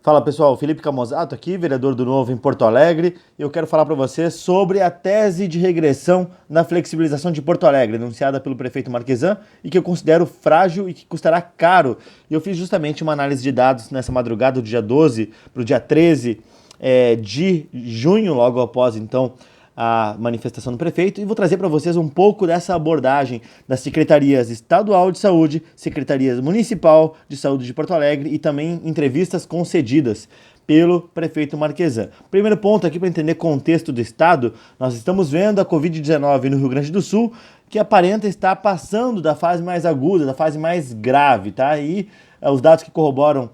Fala pessoal, Felipe Camozato aqui, vereador do Novo em Porto Alegre. Eu quero falar para você sobre a tese de regressão na flexibilização de Porto Alegre, anunciada pelo prefeito Marquesan e que eu considero frágil e que custará caro. E eu fiz justamente uma análise de dados nessa madrugada do dia 12 para o dia 13 de junho, logo após então a manifestação do prefeito, e vou trazer para vocês um pouco dessa abordagem das secretarias estadual de saúde, secretarias municipal de saúde de Porto Alegre e também entrevistas concedidas pelo prefeito Marquesan. Primeiro ponto aqui para entender contexto do estado, nós estamos vendo a Covid-19 no Rio Grande do Sul, que aparenta estar passando da fase mais aguda, da fase mais grave, tá? E os dados que corroboram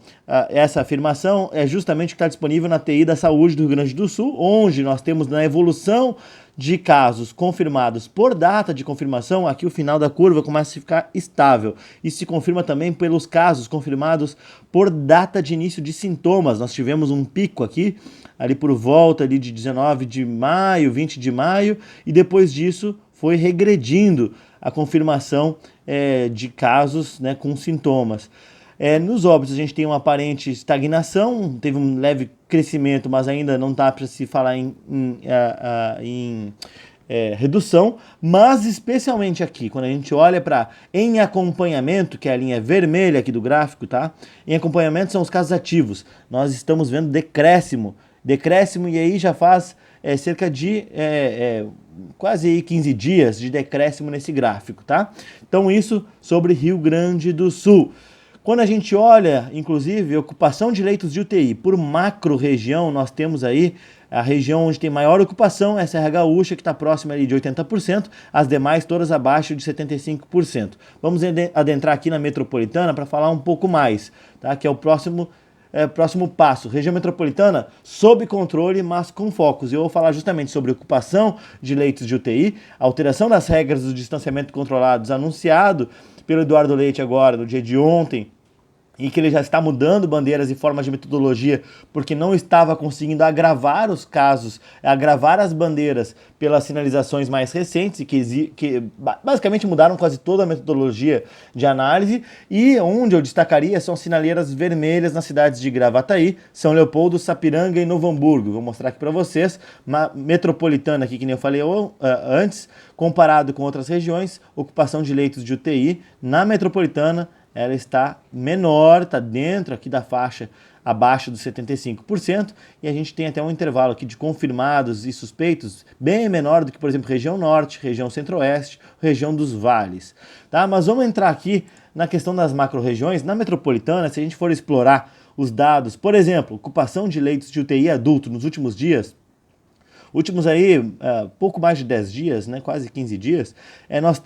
essa afirmação é justamente o que está disponível na TI da Saúde do Rio Grande do Sul, onde nós temos na evolução de casos confirmados por data de confirmação, aqui o final da curva começa a ficar estável. Isso se confirma também pelos casos confirmados por data de início de sintomas. Nós tivemos um pico aqui, ali por volta ali de 19 de maio, 20 de maio, e depois disso foi regredindo a confirmação de casos, né, com sintomas. Nos óbitos a gente tem uma aparente estagnação, teve um leve crescimento, mas ainda não dá para se falar em redução, mas especialmente aqui, quando a gente olha para em acompanhamento, que é a linha vermelha aqui do gráfico, tá? Em acompanhamento são os casos ativos, nós estamos vendo decréscimo e aí já faz cerca de quase aí 15 dias de decréscimo nesse gráfico, tá? Então isso sobre Rio Grande do Sul. Quando a gente olha, inclusive, a ocupação de leitos de UTI por macro região, nós temos aí a região onde tem maior ocupação, é a Serra Gaúcha, que está próxima ali de 80%, as demais todas abaixo de 75%. Vamos adentrar aqui na metropolitana para falar um pouco mais, tá? Que é o próximo passo. Região metropolitana sob controle, mas com focos. Eu vou falar justamente sobre ocupação de leitos de UTI, alteração das regras do distanciamento controlados anunciado pelo Eduardo Leite agora, no dia de ontem, e que ele já está mudando bandeiras e formas de metodologia porque não estava conseguindo agravar os casos, agravar as bandeiras pelas sinalizações mais recentes e que basicamente mudaram quase toda a metodologia de análise, e onde eu destacaria são sinaleiras vermelhas nas cidades de Gravataí, São Leopoldo, Sapiranga e Novo Hamburgo. Vou mostrar aqui para vocês, uma metropolitana aqui, que nem eu falei antes, comparado com outras regiões, ocupação de leitos de UTI na metropolitana ela está menor, está dentro aqui da faixa abaixo dos 75%, e a gente tem até um intervalo aqui de confirmados e suspeitos bem menor do que, por exemplo, região norte, região centro-oeste, região dos vales. Tá? Mas vamos entrar aqui na questão das macro-regiões. Na metropolitana, se a gente for explorar os dados, por exemplo, ocupação de leitos de UTI adulto nos últimos dias, últimos aí, pouco mais de 10 dias, né, quase 15 dias, nós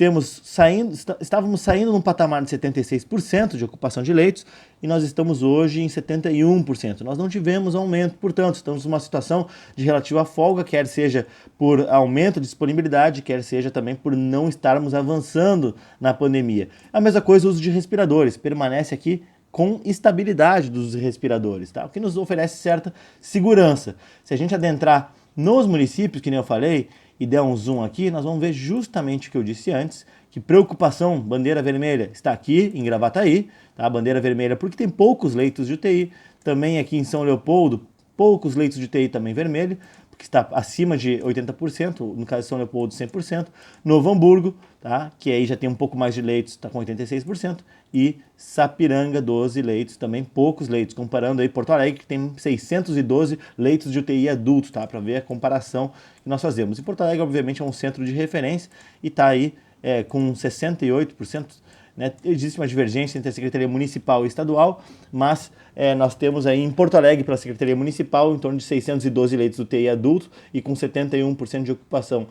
estávamos saindo num patamar de 76% de ocupação de leitos e nós estamos hoje em 71%. Nós não tivemos aumento, portanto, estamos numa situação de relativa folga, quer seja por aumento de disponibilidade, quer seja também por não estarmos avançando na pandemia. A mesma coisa o uso de respiradores, permanece aqui com estabilidade dos respiradores, tá? O que nos oferece certa segurança. Se a gente adentrar nos municípios, que nem eu falei, e der um zoom aqui, nós vamos ver justamente o que eu disse antes, que preocupação, bandeira vermelha, está aqui em Gravataí, tá? Bandeira vermelha porque tem poucos leitos de UTI, também aqui em São Leopoldo, poucos leitos de UTI também vermelho, que está acima de 80%, no caso de São Leopoldo 100%, Novo Hamburgo, tá? Que aí já tem um pouco mais de leitos, está com 86%, e Sapiranga 12 leitos, também poucos leitos, comparando aí Porto Alegre, que tem 612 leitos de UTI adultos, tá? Para ver a comparação que nós fazemos. E Porto Alegre, obviamente, é um centro de referência e está aí com 68%, né? Existe uma divergência entre a Secretaria Municipal e Estadual, mas nós temos aí em Porto Alegre, pela Secretaria Municipal, em torno de 612 leitos de UTI adulto e com 71% de ocupação,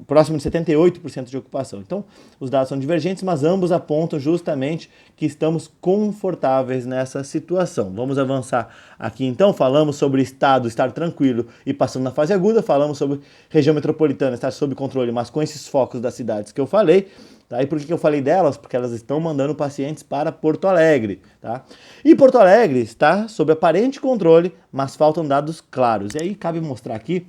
próximo de 78% de ocupação. Então, os dados são divergentes, mas ambos apontam justamente que estamos confortáveis nessa situação. Vamos avançar aqui então, falamos sobre o estado estar tranquilo e passando na fase aguda, falamos sobre região metropolitana estar sob controle, mas com esses focos das cidades que eu falei. Tá? E por que eu falei delas? Porque elas estão mandando pacientes para Porto Alegre. Tá? E Porto Alegre está sob aparente controle, mas faltam dados claros. E aí cabe mostrar aqui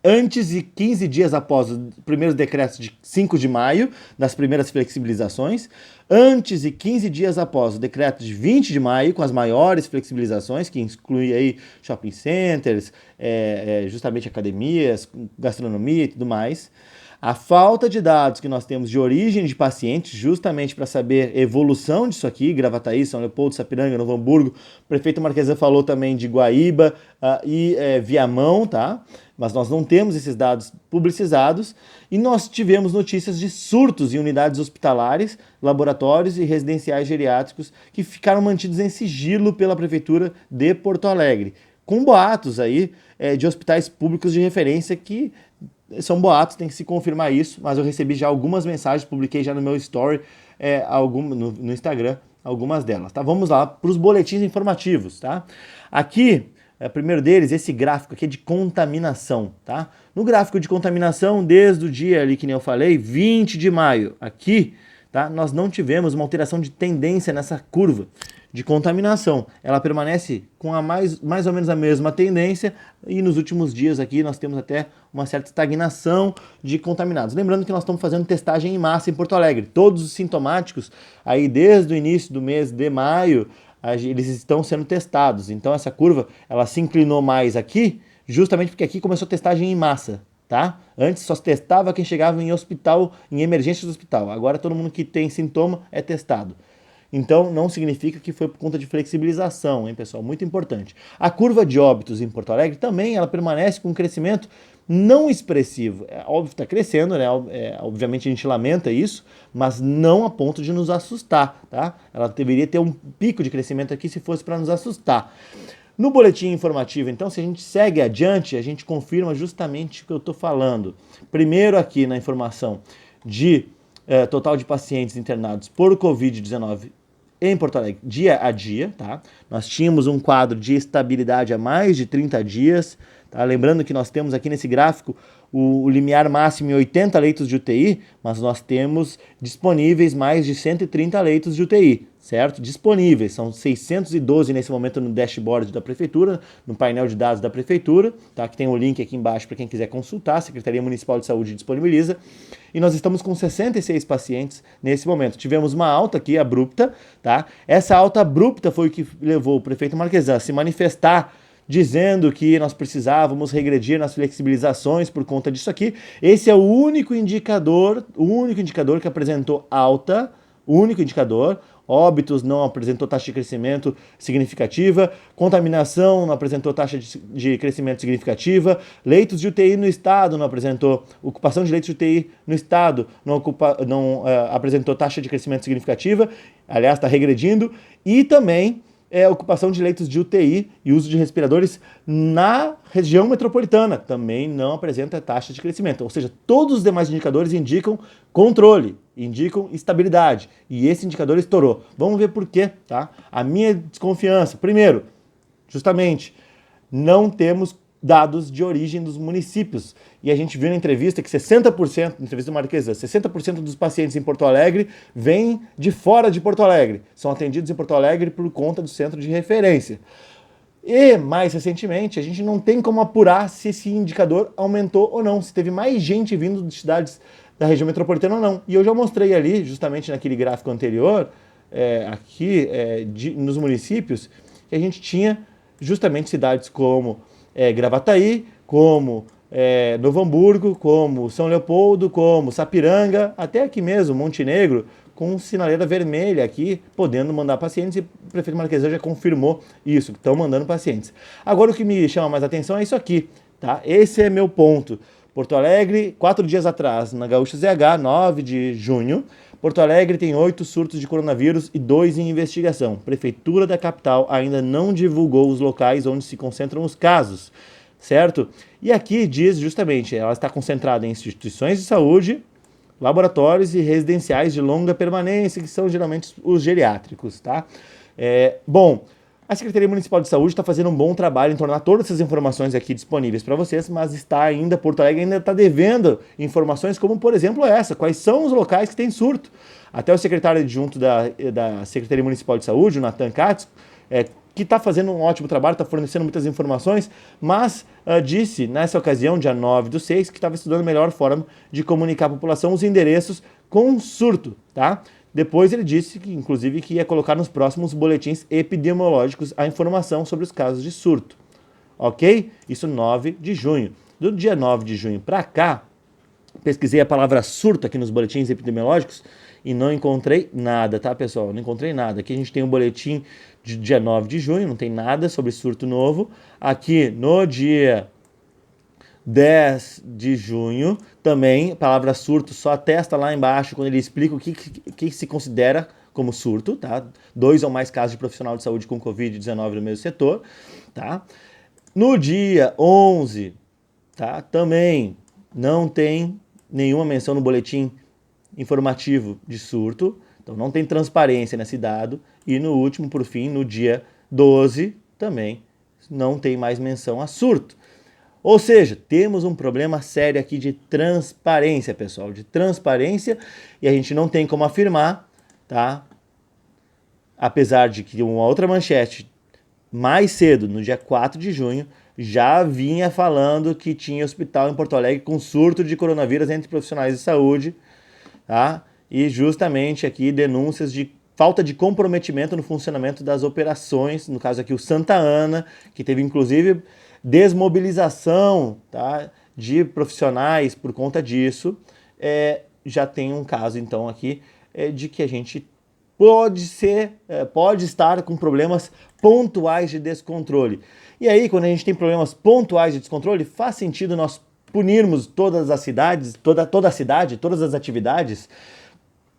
antes e 15 dias após os primeiros decretos de 5 de maio, das primeiras flexibilizações, antes e 15 dias após o decreto de 20 de maio, com as maiores flexibilizações, que inclui aí shopping centers, justamente academias, gastronomia e tudo mais. A falta de dados que nós temos de origem de pacientes, justamente para saber a evolução disso aqui, Gravataí, São Leopoldo, Sapiranga, Novo Hamburgo, o prefeito Marquesan falou também de Guaíba e Viamão, tá? Mas nós não temos esses dados publicizados e nós tivemos notícias de surtos em unidades hospitalares, laboratórios e residenciais geriátricos que ficaram mantidos em sigilo pela Prefeitura de Porto Alegre, com boatos aí de hospitais públicos de referência que são boatos, tem que se confirmar isso, mas eu recebi já algumas mensagens, publiquei já no meu story no Instagram, algumas delas, tá? Vamos lá para os boletins informativos, tá? Aqui, primeiro deles, esse gráfico aqui é de contaminação, tá? No gráfico de contaminação, desde o dia ali, que nem eu falei, 20 de maio, aqui, tá? Nós não tivemos uma alteração de tendência nessa curva de contaminação. Ela permanece com mais ou menos a mesma tendência e nos últimos dias aqui nós temos até uma certa estagnação de contaminados. Lembrando que nós estamos fazendo testagem em massa em Porto Alegre. Todos os sintomáticos, aí desde o início do mês de maio, eles estão sendo testados. Então essa curva, ela se inclinou mais aqui, justamente porque aqui começou a testagem em massa. Tá? Antes só se testava quem chegava em hospital, em emergência do hospital. Agora todo mundo que tem sintoma é testado. Então, não significa que foi por conta de flexibilização, hein, pessoal? Muito importante. A curva de óbitos em Porto Alegre também, ela permanece com um crescimento não expressivo. É óbvio que está crescendo, né? Obviamente a gente lamenta isso, mas não a ponto de nos assustar, tá? Ela deveria ter um pico de crescimento aqui se fosse para nos assustar. No boletim informativo, então, se a gente segue adiante, a gente confirma justamente o que eu estou falando. Primeiro aqui na informação de total de pacientes internados por Covid-19 em Porto Alegre, dia a dia, tá? Nós tínhamos um quadro de estabilidade há mais de 30 dias, tá? Lembrando que nós temos aqui nesse gráfico o limiar máximo em 80 leitos de UTI, mas nós temos disponíveis mais de 130 leitos de UTI, certo? Disponíveis, são 612 nesse momento no dashboard da Prefeitura, no painel de dados da Prefeitura, tá? Que tem o link aqui embaixo para quem quiser consultar, a Secretaria Municipal de Saúde disponibiliza. E nós estamos com 66 pacientes nesse momento. Tivemos uma alta aqui abrupta, tá? Essa alta abrupta foi o que levou o prefeito Marquesan a se manifestar dizendo que nós precisávamos regredir nas flexibilizações por conta disso aqui. Esse é o único indicador que apresentou alta, único indicador. Óbitos não apresentou taxa de crescimento significativa, contaminação não apresentou taxa de crescimento significativa, leitos de UTI no estado não apresentou, ocupação de leitos de UTI no estado não apresentou taxa de crescimento significativa, aliás, está regredindo, e também ocupação de leitos de UTI e uso de respiradores na região metropolitana também não apresenta taxa de crescimento. Ou seja, todos os demais indicadores indicam controle, indicam estabilidade. E esse indicador estourou. Vamos ver por quê, tá? A minha desconfiança, primeiro, justamente, não temos dados de origem dos municípios. E a gente viu na entrevista que 60%, na entrevista do Marquesan, 60% dos pacientes em Porto Alegre vêm de fora de Porto Alegre. São atendidos em Porto Alegre por conta do centro de referência. E, mais recentemente, a gente não tem como apurar se esse indicador aumentou ou não, se teve mais gente vindo de cidades da região metropolitana ou não. E eu já mostrei ali, justamente naquele gráfico anterior, nos municípios, que a gente tinha justamente cidades como Gravataí, como Novo Hamburgo, como São Leopoldo, como Sapiranga, até aqui mesmo, Montenegro, com sinaleira vermelha aqui, podendo mandar pacientes, e o prefeito Marquesan já confirmou isso, que estão mandando pacientes. Agora o que me chama mais atenção é isso aqui, tá? Esse é meu ponto. Porto Alegre, 4 dias atrás, na Gaúcha ZH, 9 de junho, Porto Alegre tem 8 surtos de coronavírus e 2 em investigação. Prefeitura da capital ainda não divulgou os locais onde se concentram os casos, certo? E aqui diz justamente, ela está concentrada em instituições de saúde, laboratórios e residenciais de longa permanência, que são geralmente os geriátricos, tá? Bom, a Secretaria Municipal de Saúde está fazendo um bom trabalho em tornar todas essas informações aqui disponíveis para vocês, mas Porto Alegre ainda está devendo informações como, por exemplo, essa. Quais são os locais que tem surto? Até o secretário adjunto da Secretaria Municipal de Saúde, o Nathan Katz, que está fazendo um ótimo trabalho, está fornecendo muitas informações, mas disse nessa ocasião, dia 9/6, que estava estudando a melhor forma de comunicar à população os endereços com surto, tá? Depois ele disse que, inclusive, que ia colocar nos próximos boletins epidemiológicos a informação sobre os casos de surto. Ok? Isso 9 de junho. Do dia 9 de junho para cá, pesquisei a palavra surto aqui nos boletins epidemiológicos e não encontrei nada, tá, pessoal? Não encontrei nada. Aqui a gente tem um boletim de dia 9 de junho, não tem nada sobre surto novo. Aqui no dia 10 de junho, também, a palavra surto só atesta lá embaixo quando ele explica o que se considera como surto, tá? 2 ou mais casos de profissional de saúde com Covid-19 no mesmo setor, tá? No dia 11, tá? Também não tem nenhuma menção no boletim informativo de surto, então não tem transparência nesse dado. E no último, por fim, no dia 12, também não tem mais menção a surto. Ou seja, temos um problema sério aqui de transparência, pessoal, de transparência, e a gente não tem como afirmar, tá? Apesar de que uma outra manchete, mais cedo, no dia 4 de junho, já vinha falando que tinha hospital em Porto Alegre com surto de coronavírus entre profissionais de saúde, tá? E justamente aqui denúncias de falta de comprometimento no funcionamento das operações, no caso aqui o Santa Ana, que teve inclusive desmobilização, tá, de profissionais por conta disso. Já tem um caso então aqui de que a gente pode estar com problemas pontuais de descontrole. E aí, quando a gente tem problemas pontuais de descontrole, faz sentido nós punirmos todas as cidades, toda a cidade, todas as atividades.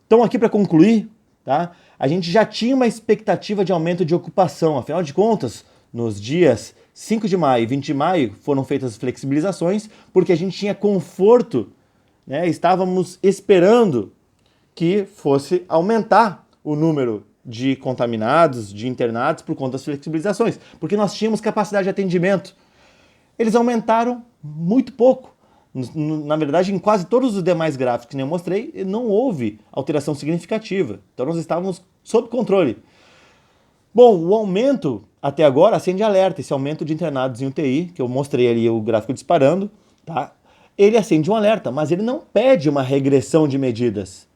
Então, aqui para concluir, tá? A gente já tinha uma expectativa de aumento de ocupação. Afinal de contas, nos dias 5 de maio e 20 de maio foram feitas flexibilizações porque a gente tinha conforto, né? Estávamos esperando que fosse aumentar o número de contaminados, de internados por conta das flexibilizações, porque nós tínhamos capacidade de atendimento. Eles aumentaram muito pouco. Na verdade, em quase todos os demais gráficos que eu mostrei, não houve alteração significativa. Então nós estávamos sob controle. Bom, o aumento até agora acende alerta. Esse aumento de internados em UTI, que eu mostrei ali o gráfico disparando, tá? Ele acende um alerta, mas ele não pede uma regressão de medidas.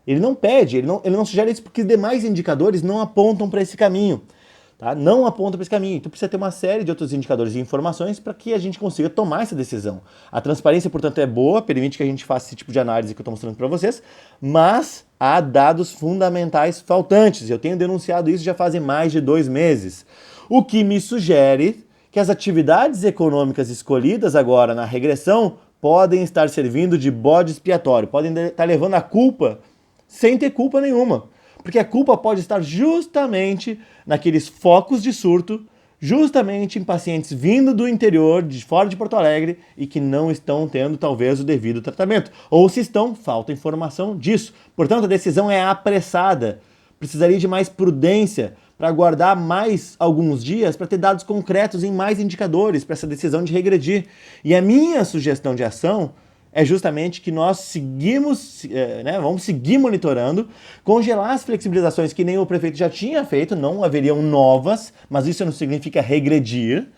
Ele não pede, ele não sugere isso porque os demais indicadores não apontam para esse caminho. Tá? Não aponta para esse caminho. Então precisa ter uma série de outros indicadores e informações para que a gente consiga tomar essa decisão. A transparência, portanto, é boa, permite que a gente faça esse tipo de análise que eu estou mostrando para vocês, mas há dados fundamentais faltantes. Eu tenho denunciado isso já fazem mais de 2 meses. O que me sugere que as atividades econômicas escolhidas agora na regressão podem estar servindo de bode expiatório, podem estar levando a culpa sem ter culpa nenhuma. Porque a culpa pode estar justamente naqueles focos de surto, justamente em pacientes vindo do interior, de fora de Porto Alegre, e que não estão tendo talvez o devido tratamento. Ou se estão, falta informação disso. Portanto, a decisão é apressada. Precisaria de mais prudência para aguardar mais alguns dias para ter dados concretos em mais indicadores para essa decisão de regredir. E a minha sugestão de ação é justamente que nós vamos seguir monitorando, congelar as flexibilizações que nem o prefeito já tinha feito, não haveriam novas, mas isso não significa regredir.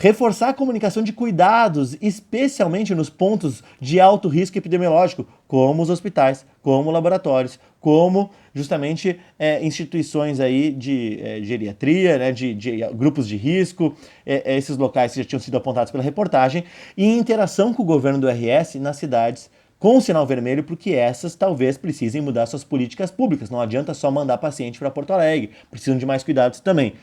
Reforçar a comunicação de cuidados, especialmente nos pontos de alto risco epidemiológico, como os hospitais, como laboratórios, como justamente instituições aí de geriatria, né, de grupos de risco, esses locais que já tinham sido apontados pela reportagem, e interação com o governo do RS nas cidades com sinal vermelho, porque essas talvez precisem mudar suas políticas públicas. Não adianta só mandar paciente para Porto Alegre, precisam de mais cuidados também.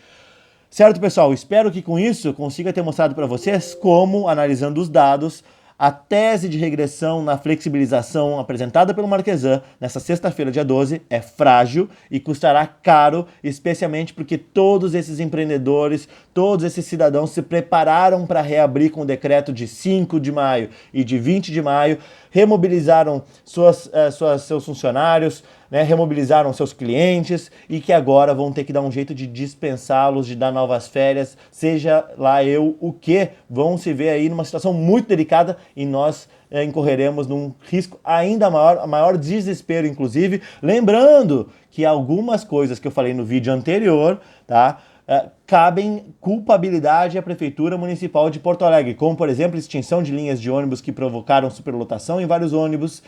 Certo, pessoal? Espero que com isso eu consiga ter mostrado para vocês como, analisando os dados, a tese de regressão na flexibilização apresentada pelo Marquesan nessa sexta-feira, dia 12, é frágil e custará caro, especialmente porque todos esses empreendedores, todos esses cidadãos se prepararam para reabrir com o decreto de 5 de maio e de 20 de maio, remobilizaram seus funcionários, né, remobilizaram seus clientes e que agora vão ter que dar um jeito de dispensá-los, de dar novas férias, seja lá o que, vão se ver aí numa situação muito delicada e nós incorreremos num risco ainda maior, maior desespero, inclusive. Lembrando que algumas coisas que eu falei no vídeo anterior, tá, cabem culpabilidade à Prefeitura Municipal de Porto Alegre, como, por exemplo, extinção de linhas de ônibus que provocaram superlotação em vários ônibus,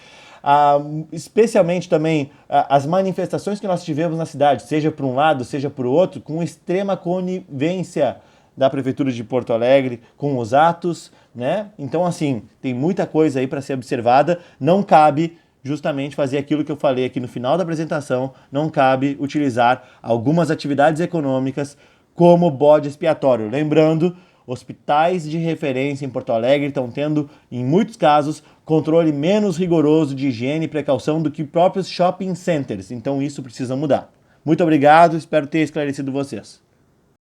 especialmente também as manifestações que nós tivemos na cidade, seja por um lado, seja por outro, com extrema conivência da Prefeitura de Porto Alegre com os atos, né? Então, assim, tem muita coisa aí para ser observada. Não cabe justamente fazer aquilo que eu falei aqui no final da apresentação, não cabe utilizar algumas atividades econômicas como bode expiatório. Lembrando, hospitais de referência em Porto Alegre estão tendo, em muitos casos, controle menos rigoroso de higiene e precaução do que próprios shopping centers. Então isso precisa mudar. Muito obrigado, espero ter esclarecido vocês.